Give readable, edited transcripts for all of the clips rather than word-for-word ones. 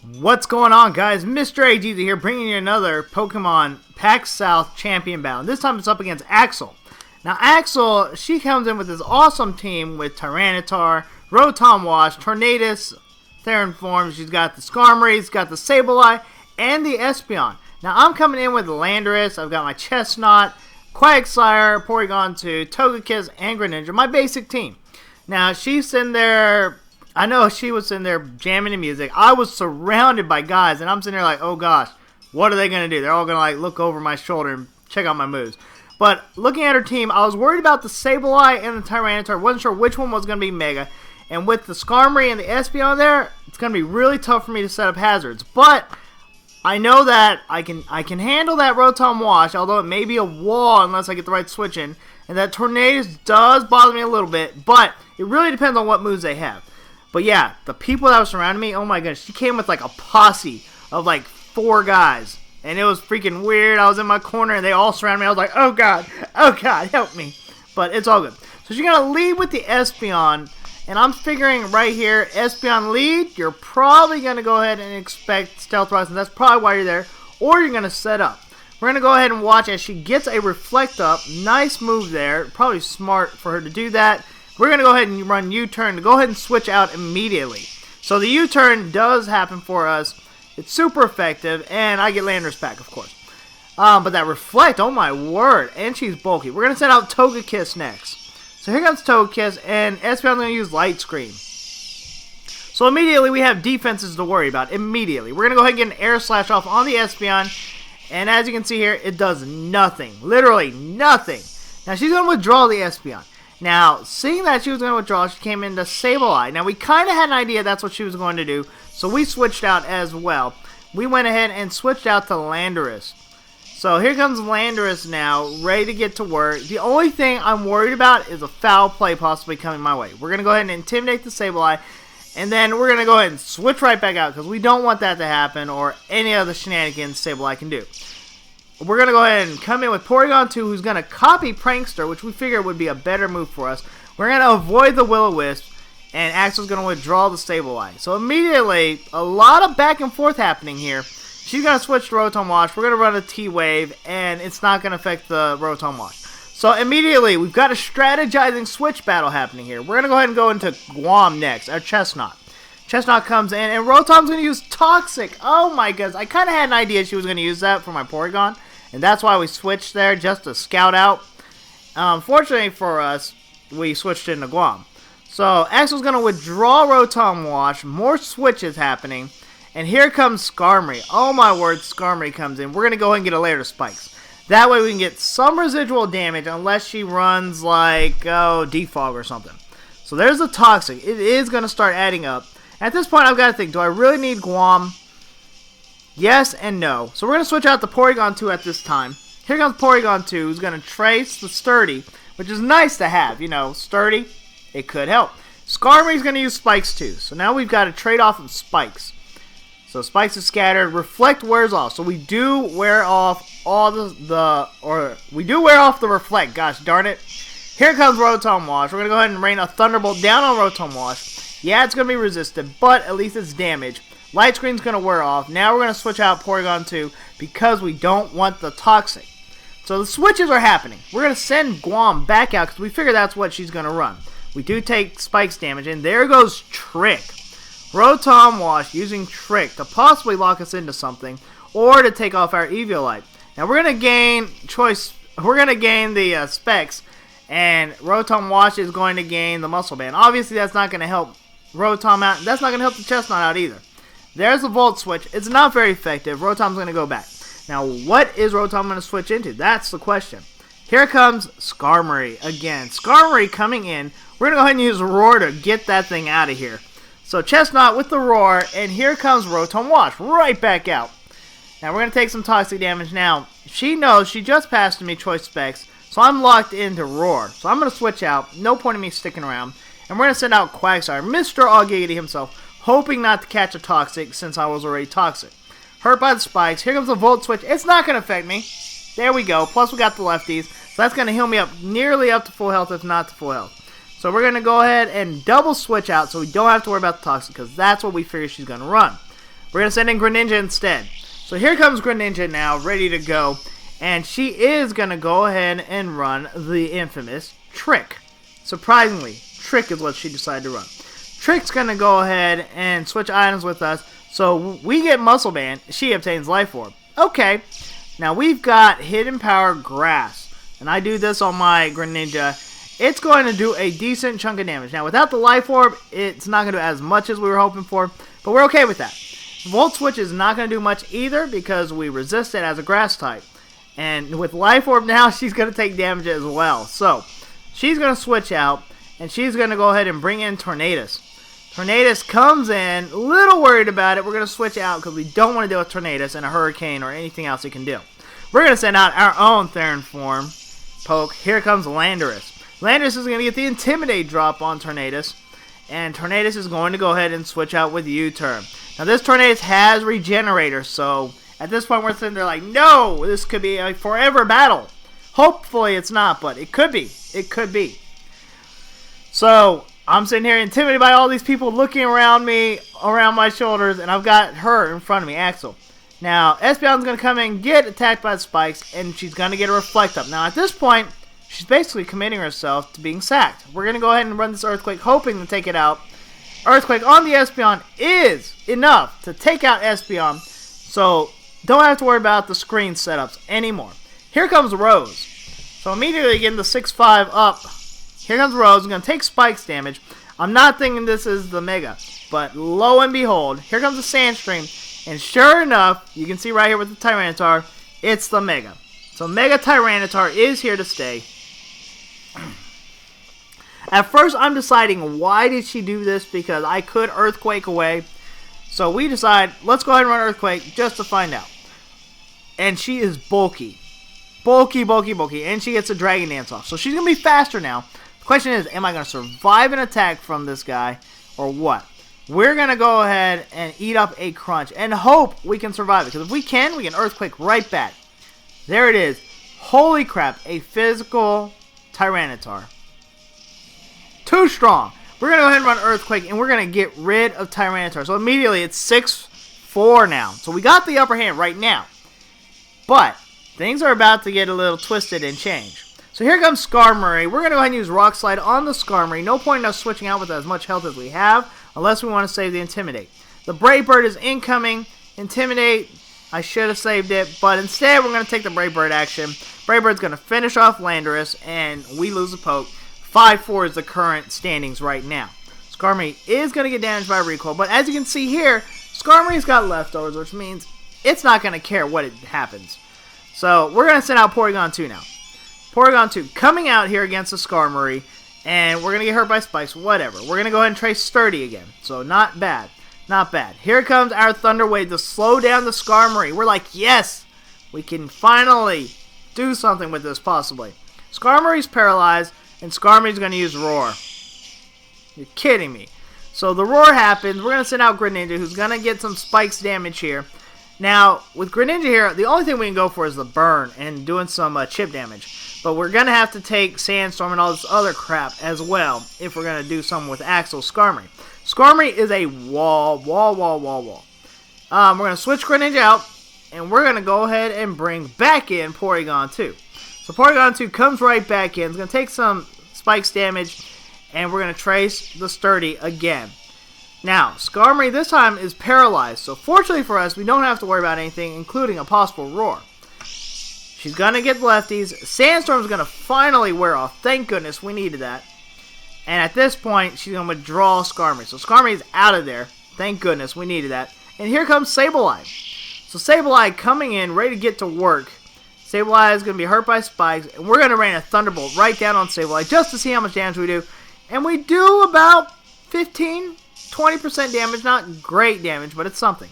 What's going on, guys? Mr. AG here, bringing you another Pokemon PAX South Champion Battle. This time it's up against Axol. Now, Axol, she comes in with this awesome team with Tyranitar, Rotom Wash, Tornadus, Theron Form. She's got the Skarmory, she's got the Sableye, and the Espeon. Now, I'm coming in with Landorus. I've got my Chestnut, Quagsire, Porygon 2, Togekiss, and Greninja, my basic team. Now, she's in there. I know she was in there jamming the music. I was surrounded by guys, and I'm sitting there like, oh gosh, what are they going to do? They're all going to like look over my shoulder and check out my moves. But looking at her team, I was worried about the Sableye and the Tyranitar. Wasn't sure which one was going to be Mega. And with the Skarmory and the Espeon there, it's going to be really tough for me to set up hazards. But I know that I can handle that Rotom Wash, although it may be a wall unless I get the right switch in. And that Tornadus does bother me a little bit, but it really depends on what moves they have. But yeah, the people that were surrounding me, oh my goodness, she came with like a posse of like 4 guys. And it was freaking weird. I was in my corner and they all surrounded me. I was like, oh god, help me. But it's all good. So she's going to lead with the Espeon. And I'm figuring right here, Espeon lead, you're probably going to go ahead and expect Stealth Rocks. And that's probably why you're there. Or you're going to set up. We're going to go ahead and watch as she gets a Reflect Up. Nice move there. Probably smart for her to do that. We're going to go ahead and run U-turn to go ahead and switch out immediately. So the U-turn does happen for us. It's super effective, and I get Landorus back, of course. But that Reflect, oh my word, and she's bulky. We're going to send out Togekiss next. So here comes Togekiss, and Espeon's going to use Light Screen. So immediately we have defenses to worry about, immediately. We're going to go ahead and get an Air Slash off on the Espeon, and as you can see here, it does nothing. Literally nothing. Now she's going to withdraw the Espeon. Now, seeing that she was going to withdraw, she came into Sableye. Now, we kind of had an idea that's what she was going to do, so we switched out as well. We went ahead and switched out to Landorus. So, here comes Landorus now, ready to get to work. The only thing I'm worried about is a foul play possibly coming my way. We're going to go ahead and intimidate the Sableye, and then we're going to go ahead and switch right back out, because we don't want that to happen, or any other shenanigans Sableye can do. We're going to go ahead and come in with Porygon 2, who's going to copy Prankster, which we figured would be a better move for us. We're going to avoid the Will-O-Wisp, and Axel's going to withdraw the Sableye. So immediately, a lot of back and forth happening here. She's going to switch to Rotom Wash. We're going to run a T-Wave, and it's not going to affect the Rotom Wash. So immediately, we've got a strategizing switch battle happening here. We're going to go ahead and go into Guam next, our Chestnut. Chestnut comes in, and Rotom's going to use Toxic. Oh my goodness, I kind of had an idea she was going to use that for my Porygon. And that's why we switched there, just to scout out. Fortunately for us, we switched into Guam. So, Axel's going to withdraw Rotom Wash. More switches happening. And here comes Skarmory. Oh my word, Skarmory comes in. We're going to go ahead and get a layer of Spikes. That way we can get some residual damage, unless she runs like, Defog or something. So there's the Toxic. It is going to start adding up. At this point, I've got to think, do I really need Guam? Yes and no. So we're going to switch out the Porygon 2 at this time. Here comes Porygon 2, who's going to trace the Sturdy, which is nice to have. You know, Sturdy, it could help. Skarmory's going to use Spikes too. So now we've got a trade-off of Spikes. So Spikes is scattered. Reflect wears off. So we do wear off all we do wear off the Reflect. Gosh darn it. Here comes Rotom Wash. We're going to go ahead and rain a Thunderbolt down on Rotom Wash. Yeah, it's going to be resistant, but at least it's damage. Light Screen's going to wear off. Now we're going to switch out Porygon 2 because we don't want the Toxic. So the switches are happening. We're going to send Guam back out because we figure that's what she's going to run. We do take Spikes damage, and there goes Trick. Rotom Wash using Trick to possibly lock us into something or to take off our Eviolite. Now we're going to gain choice. We're going to gain the Specs, and Rotom Wash is going to gain the Muscle Band. Obviously, that's not going to help Rotom out. That's not going to help the Chestnut out either. There's a Volt Switch. It's not very effective. Rotom's going to go back. Now, what is Rotom going to switch into? That's the question. Here comes Skarmory again. Skarmory coming in. We're going to go ahead and use Roar to get that thing out of here. So, Chestnut with the Roar, and here comes Rotom Wash right back out. Now, we're going to take some Toxic damage. Now, she knows she just passed me Choice Specs, so I'm locked into Roar. So, I'm going to switch out. No point in me sticking around. And we're going to send out Quagsire, Mr. Allgiggity himself, hoping not to catch a Toxic since I was already Toxic. Hurt by the Spikes. Here comes the Volt Switch. It's not going to affect me. There we go. Plus we got the lefties. So that's going to heal me up nearly up to full health, if not to full health. So we're going to go ahead and double switch out so we don't have to worry about the Toxic because that's what we figure she's going to run. We're going to send in Greninja instead. So here comes Greninja now, ready to go. And she is going to go ahead and run the infamous Trick. Surprisingly, Trick is what she decided to run. Trick's going to go ahead and switch items with us. So we get Muscle Band. She obtains Life Orb. Okay. Now we've got Hidden Power Grass. And I do this on my Greninja. It's going to do a decent chunk of damage. Now without the Life Orb, it's not going to do as much as we were hoping for. But we're okay with that. Volt Switch is not going to do much either because we resist it as a Grass type. And with Life Orb now, she's going to take damage as well. So she's going to switch out. And she's going to go ahead and bring in Tornadus. Tornadus comes in, a little worried about it. We're going to switch out because we don't want to deal with Tornadus and a Hurricane or anything else he can do. We're going to send out our own Theron form poke. Here comes Landorus. Landorus is going to get the Intimidate drop on Tornadus. And Tornadus is going to go ahead and switch out with U-Turn. Now this Tornadus has Regenerator, so at this point we're sitting there like, no, this could be a forever battle. Hopefully it's not, but it could be. It could be. So I'm sitting here intimidated by all these people looking around me, around my shoulders, and I've got her in front of me, Axol. Now, Espeon's going to come in, get attacked by the spikes, and she's going to get a Reflect Up. Now, at this point, she's basically committing herself to being sacked. We're going to go ahead and run this Earthquake, hoping to take it out. Earthquake on the Espeon is enough to take out Espeon, so don't have to worry about the screen setups anymore. Here comes Rose. So immediately getting the 6-5 up. Here comes Rose. Going to take Spikes damage. I'm not thinking this is the Mega. But lo and behold, here comes the Sandstream. And sure enough, you can see right here with the Tyranitar, it's the Mega. So Mega Tyranitar is here to stay. At first, I'm deciding why did she do this because I could Earthquake away. So we decide, let's go ahead and run Earthquake just to find out. And she is bulky. Bulky, bulky, bulky. And she gets a Dragon Dance off. So she's going to be faster now. The question is, am I going to survive an attack from this guy or what? We're going to go ahead and eat up a Crunch and hope we can survive it. Because if we can Earthquake right back. There it is. Holy crap, a physical Tyranitar. Too strong. We're going to go ahead and run Earthquake and we're going to get rid of Tyranitar. So immediately it's 6-4 now. So we got the upper hand right now. But things are about to get a little twisted and change. So here comes Skarmory. We're going to go ahead and use Rock Slide on the Skarmory. No point in us switching out with as much health as we have, unless we want to save the Intimidate. The Brave Bird is incoming. Intimidate, I should have saved it, but instead we're going to take the Brave Bird action. Brave Bird's going to finish off Landorus, and we lose a poke. 5-4 is the current standings right now. Skarmory is going to get damaged by recoil, but as you can see here, Skarmory's got leftovers, which means it's not going to care what happens. So we're going to send out Porygon 2 now. Porygon 2 coming out here against the Skarmory, and we're going to get hurt by spikes, whatever. We're going to go ahead and try Sturdy again, so not bad, not bad. Here comes our Thunder Wave to slow down the Skarmory. We're like, yes, we can finally do something with this possibly. Skarmory's paralyzed, and Skarmory's going to use Roar. You're kidding me. So the Roar happens. We're going to send out Greninja, who's going to get some spikes damage here. Now, with Greninja here, the only thing we can go for is the burn and doing some chip damage. But we're going to have to take Sandstorm and all this other crap as well if we're going to do something with Axol Skarmory. Skarmory is a wall. We're going to switch Greninja out, and we're going to go ahead and bring back in Porygon 2. So Porygon 2 comes right back in. It's going to take some spikes damage, and we're going to trace the Sturdy again. Now, Skarmory this time is paralyzed, so fortunately for us, we don't have to worry about anything, including a possible Roar. She's going to get lefties. Sandstorm's going to finally wear off. Thank goodness, we needed that. And at this point, she's going to withdraw Skarmory. So Skarmory's out of there. Thank goodness, we needed that. And here comes Sableye. So Sableye coming in, ready to get to work. Sableye is going to be hurt by spikes, and we're going to rain a Thunderbolt right down on Sableye just to see how much damage we do. And we do about 15-20% damage. Not great damage, but it's something.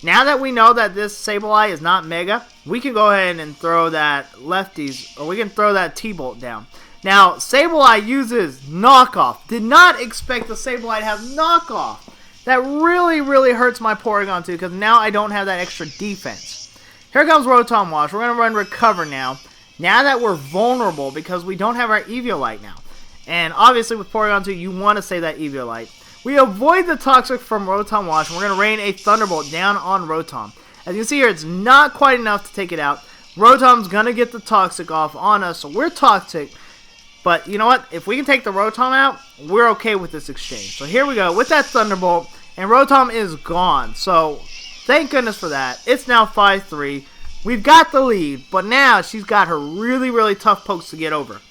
Now that we know that this Sableye is not Mega, we can go ahead and throw that lefties, or we can throw that T-Bolt down. Now, Sableye uses Knockoff. Did not expect the Sableye to have Knockoff. That really, really hurts my Porygon 2, because now I don't have that extra defense. Here comes Rotom Wash. We're going to run Recover now. Now that we're vulnerable, because we don't have our Eviolite now. And obviously with Porygon 2, you want to save that Eviolite. We avoid the Toxic from Rotom Wash, and we're going to rain a Thunderbolt down on Rotom. As you can see here, it's not quite enough to take it out. Rotom's going to get the Toxic off on us, so we're Toxic. But you know what? If we can take the Rotom out, we're okay with this exchange. So here we go with that Thunderbolt, and Rotom is gone. So thank goodness for that. It's now 5-3. We've got the lead, but now she's got her really, really tough pokes to get over.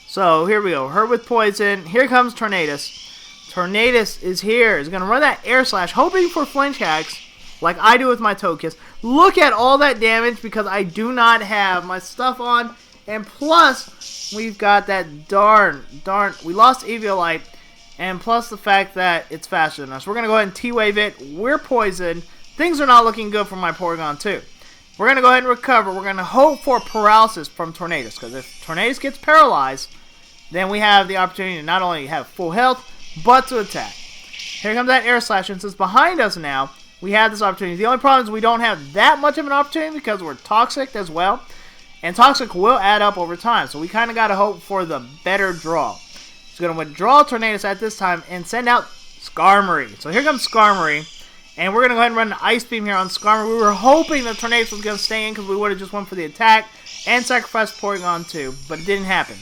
So here we go. Her with Poison. Here comes Tornadus. Tornadus is here. Is going to run that Air Slash, hoping for flinch hacks, like I do with my Togekiss. Look at all that damage because I do not have my stuff on. And plus, we've got that darn, we lost Eviolite. And plus the fact that it's faster than us. We're going to go ahead and T-Wave it. We're poisoned. Things are not looking good for my Porygon too. We're going to go ahead and recover. We're going to hope for paralysis from Tornadus. Because if Tornadus gets paralyzed, then we have the opportunity to not only have full health, but to attack. Here comes that Air Slash. Since it's behind us now, we have this opportunity. The only problem is we don't have that much of an opportunity because we're Toxic as well. And Toxic will add up over time. So we kind of got to hope for the better draw. He's going to withdraw Tornadus at this time and send out Skarmory. So here comes Skarmory. And we're going to go ahead and run an Ice Beam here on Skarmory. We were hoping that Tornadus was going to stay in because we would have just went for the attack and sacrificed Porygon too. But it didn't happen.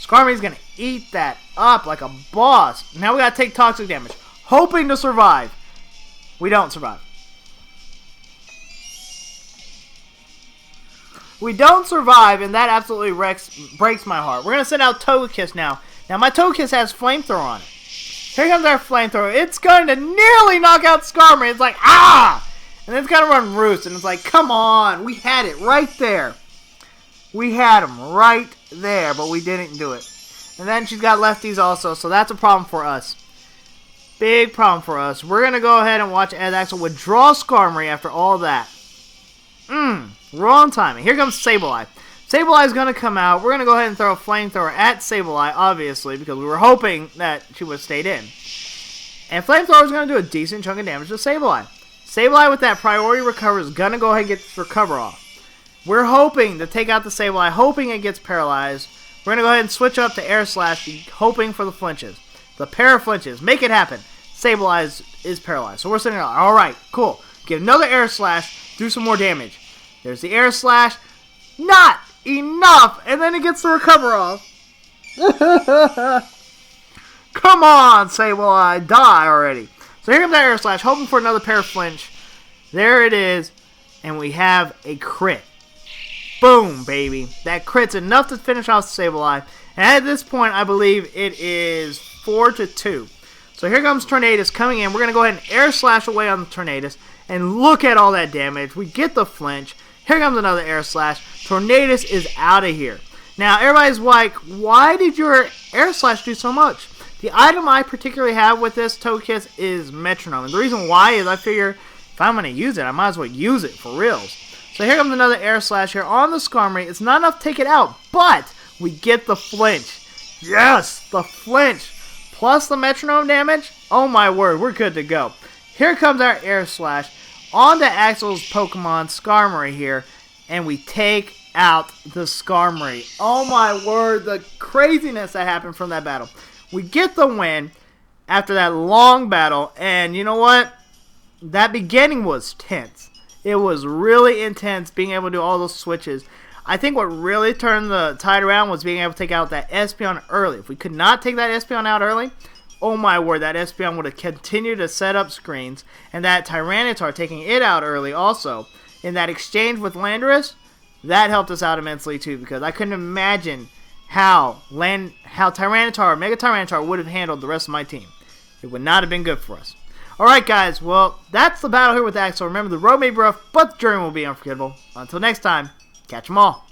Skarmory's going to eat that up like a boss. Now we got to take Toxic damage. Hoping to survive. We don't survive. We don't survive, and that absolutely breaks my heart. We're going to send out Togekiss now. Now, my Togekiss has Flamethrower on it. Here comes our Flamethrower. It's going to nearly knock out Skarmory. It's like, ah! And then it's going to run Roost, and it's like, come on. We had it right there. We had him right there, but we didn't do it. And then she's got lefties also, so that's a problem for us. Big problem for us. We're going to go ahead and watch as Axol withdraw Skarmory after all that. Wrong timing. Here comes Sableye. Sableye is going to come out. We're going to go ahead and throw a Flamethrower at Sableye, obviously, because we were hoping that she would have stayed in. And Flamethrower is going to do a decent chunk of damage to Sableye. Sableye with that priority recover is going to go ahead and get this recover off. We're hoping to take out the Sableye, hoping it gets paralyzed. We're going to go ahead and switch up to Air Slash, hoping for the flinches. The pair of flinches. Make it happen. Sableye is paralyzed. So we're sitting there, alright, cool. Get another Air Slash, do some more damage. There's the Air Slash. Not enough! And then it gets the recover off. Come on, Sableye, die already. So here comes that Air Slash, hoping for another pair of flinch. There it is. And we have a crit. Boom, baby. That crit's enough to finish off Sableye. And at this point, I believe it is 4-2. So here comes Tornadus coming in. We're going to go ahead and Air Slash away on the Tornadus. And look at all that damage. We get the flinch. Here comes another Air Slash. Tornadus is out of here. Now, everybody's like, why did your Air Slash do so much? The item I particularly have with this Togekiss is Metronome. And the reason why is I figure if I'm going to use it, I might as well use it for reals. So here comes another Air Slash here on the Skarmory. It's not enough to take it out, but we get the flinch. Yes, the flinch. Plus the Metronome damage. Oh my word, we're good to go. Here comes our Air Slash onto Axol's Pokemon Skarmory here, and we take out the Skarmory. Oh my word, the craziness that happened from that battle. We get the win after that long battle, and you know what? That beginning was tense. It was really intense being able to do all those switches. I think what really turned the tide around was being able to take out that Espeon early. If we could not take that Espeon out early, oh my word, that Espeon would have continued to set up screens. And that Tyranitar taking it out early also, in that exchange with Landorus, that helped us out immensely too, because I couldn't imagine how Tyranitar, Mega Tyranitar would have handled the rest of my team. It would not have been good for us. Alright guys, well, that's the battle here with Axol. Remember, the road may be rough, but the journey will be unforgettable. Until next time, catch 'em all.